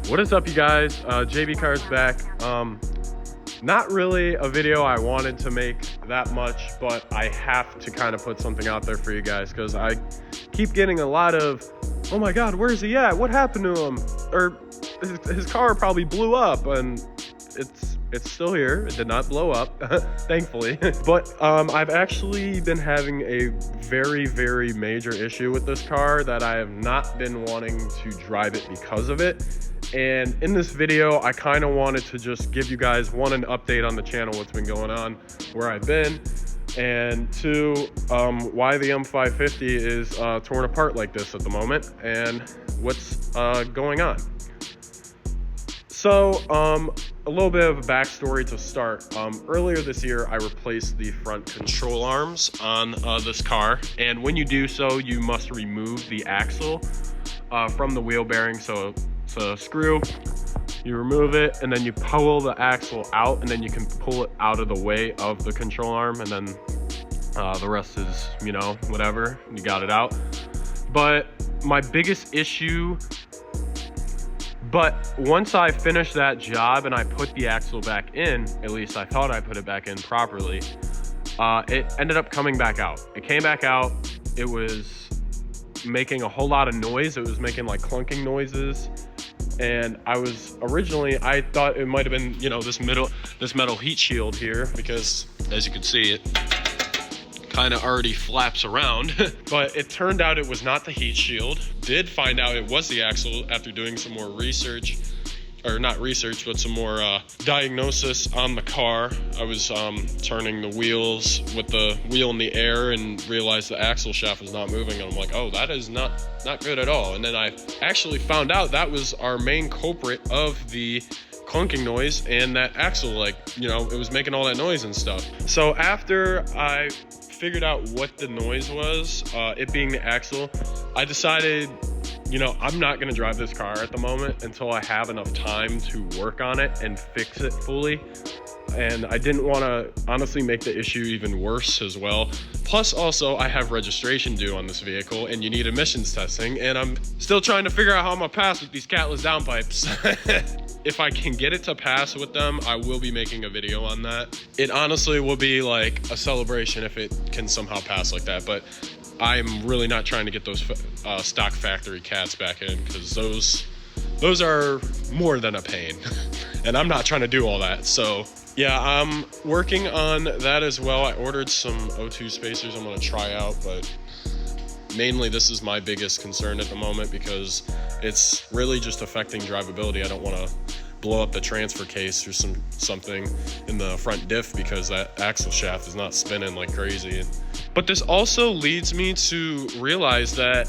What is up, you guys? JB Cars back. Not really a video I wanted to make that much, but I have to kind of put something out there for you guys because I keep getting a lot of, oh my god, where's he at? What happened to him? Or his car probably blew up, and it's still here. It did not blow up, thankfully. But I've actually been having a very major issue with this car that I have not been wanting to drive it because of it. And in this video, I kind of wanted to just give you guys, one, an update on the channel, what's been going on, where I've been, and two, why the M550 is torn apart like this at the moment, and what's going on. So, a little bit of a backstory to start. Earlier this year, I replaced the front control arms on this car, and when you do so, you must remove the axle from the wheel bearing. So it's a screw, you remove it, and then you pull the axle out, and then you can pull it out of the way of the control arm, and then the rest is, you know, whatever, you got it out. But my biggest issue, but once I finished that job and I put the axle back in, at least I thought I put it back in properly, it ended up coming back out. It came back out, it was making a whole lot of noise. It was making like clunking noises. And I thought it might have been, you know, this metal heat shield here, because as you can see, it kind of already flaps around. But it turned out it was not the heat shield. Did find out it was the axle after doing some more research, or not research, but some more diagnosis on the car. I was turning the wheels with the wheel in the air and realized the axle shaft was not moving, and I'm like, oh, that is not good at all. And then I actually found out that was our main culprit of the clunking noise, and that axle, like, you know, it was making all that noise and stuff. So after I figured out what the noise was, it being the axle, I decided, you know, I'm not gonna drive this car at the moment until I have enough time to work on it and fix it fully. And I didn't want to honestly make the issue even worse as well. Plus, also, I have registration due on this vehicle, and you need emissions testing, and I'm still trying to figure out how I'm gonna pass with these catless downpipes. If I can get it to pass with them, I will be making a video on that. It honestly will be like a celebration if it can somehow pass like that, but I'm really not trying to get those stock factory cats back in, because those are more than a pain. And I'm not trying to do all that. So yeah, I'm working on that as well. I ordered some O2 spacers I'm gonna try out, but mainly this is my biggest concern at the moment because it's really just affecting drivability. I don't want to blow up the transfer case or something in the front diff because that axle shaft is not spinning like crazy. But this also leads me to realize that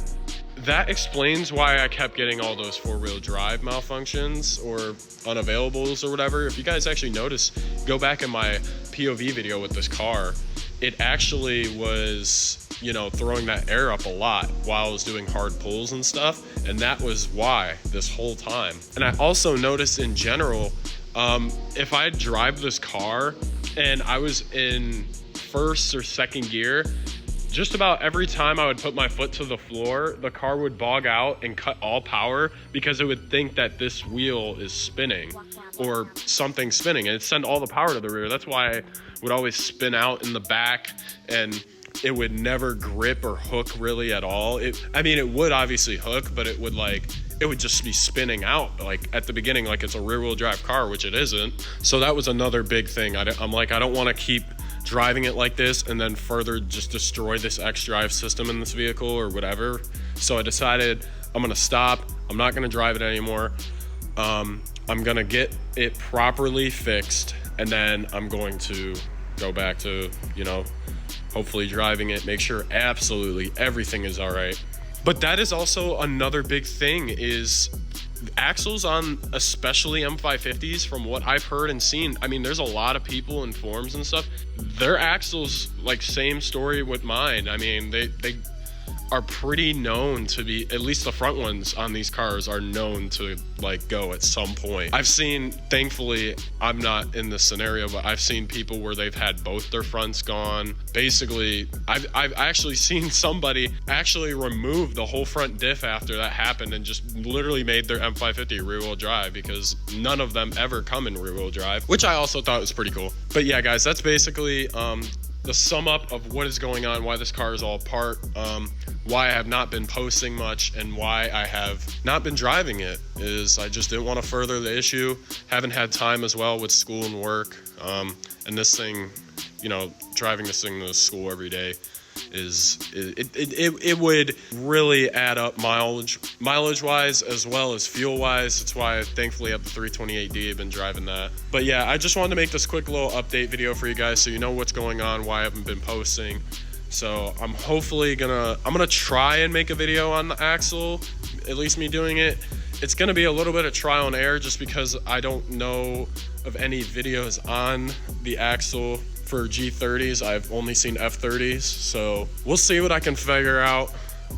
explains why I kept getting all those four-wheel drive malfunctions or unavailables or whatever. If you guys actually notice, go back in my POV video with this car, it actually was, you know, throwing that air up a lot while I was doing hard pulls and stuff, and that was why this whole time. And I also noticed in general, if I drive this car and I was in first or second gear, just about every time I would put my foot to the floor, the car would bog out and cut all power because it would think that this wheel is spinning or something spinning, and it'd send all the power to the rear. That's why I would always spin out in the back, and it would never grip or hook really at all. I mean, it would obviously hook, but it would just be spinning out like at the beginning, like it's a rear wheel drive car, which it isn't. So that was another big thing. I'm like, I don't want to keep driving it like this and then further just destroy this X-Drive system in this vehicle or whatever. So I decided I'm gonna stop. I'm not gonna drive it anymore. I'm gonna get it properly fixed, and then I'm going to go back to, you know, hopefully driving it, make sure absolutely everything is all right. But that is also another big thing, is axles on especially M550s, from what I've heard and seen. I mean, there's a lot of people in forums and stuff, their axles, like, same story with mine. I mean, they are pretty known to be, at least the front ones on these cars are known to like go at some point. I've seen, thankfully I'm not in this scenario, but I've seen people where they've had both their fronts gone. Basically, I've actually seen somebody actually remove the whole front diff after that happened and just literally made their M550 rear wheel drive, because none of them ever come in rear wheel drive, which I also thought was pretty cool. But yeah guys, that's basically the sum up of what is going on, why this car is all apart, why I have not been posting much, and why I have not been driving it. Is I just didn't want to further the issue. Haven't had time as well with school and work, and this thing, you know, driving this thing to school every day it would really add up mileage wise as well as fuel wise. That's why I thankfully have the 328D. I've been driving that. But yeah, I just wanted to make this quick little update video for you guys so you know what's going on, why I haven't been posting. So I'm hopefully gonna try and make a video on the axle, at least me doing it. It's gonna be a little bit of trial and error just because I don't know of any videos on the axle for G30s. I've only seen F30s, so we'll see what I can figure out,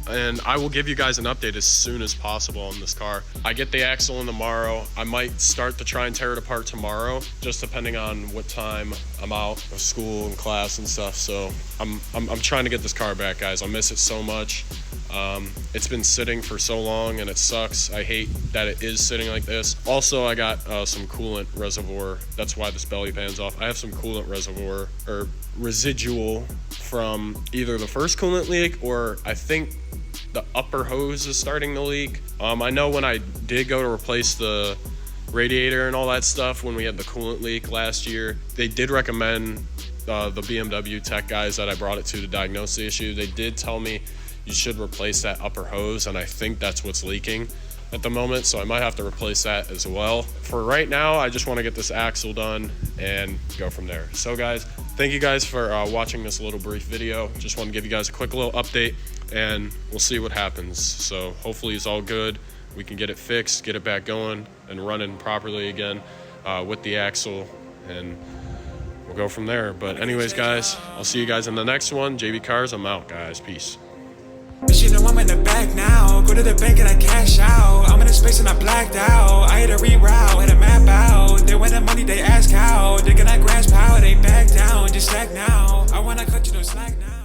and I will give you guys an update as soon as possible on this car. I get the axle in tomorrow. I might start to try and tear it apart tomorrow, just depending on what time I'm out of school and class and stuff. So I'm trying to get this car back, guys. I miss it so much. It's been sitting for so long and it sucks. I hate that it is sitting like this. Also, I got some coolant reservoir. That's why this belly pan's off. I have some coolant reservoir or residual from either the first coolant leak, or I think the upper hose is starting to leak. I know when I did go to replace the radiator and all that stuff when we had the coolant leak last year, they did recommend the BMW tech guys that I brought it to diagnose the issue. They did tell me you should replace that upper hose, and I think that's what's leaking at the moment, so I might have to replace that as well. For right now, I just want to get this axle done and go from there. So guys, thank you guys for watching this little brief video. Just want to give you guys a quick little update, and we'll see what happens. So hopefully it's all good. We can get it fixed, get it back going and running properly again with the axle, and we'll go from there. But anyways guys, I'll see you guys in the next one. JB Cars, I'm out guys, peace. But you know I'm in the back now. Go to the bank and I cash out. I'm in a space and I blacked out. I had to reroute, had to map out. They want the money, they ask how. They gonna grasp how, they back down. Just slack now. I wanna cut you no slack now.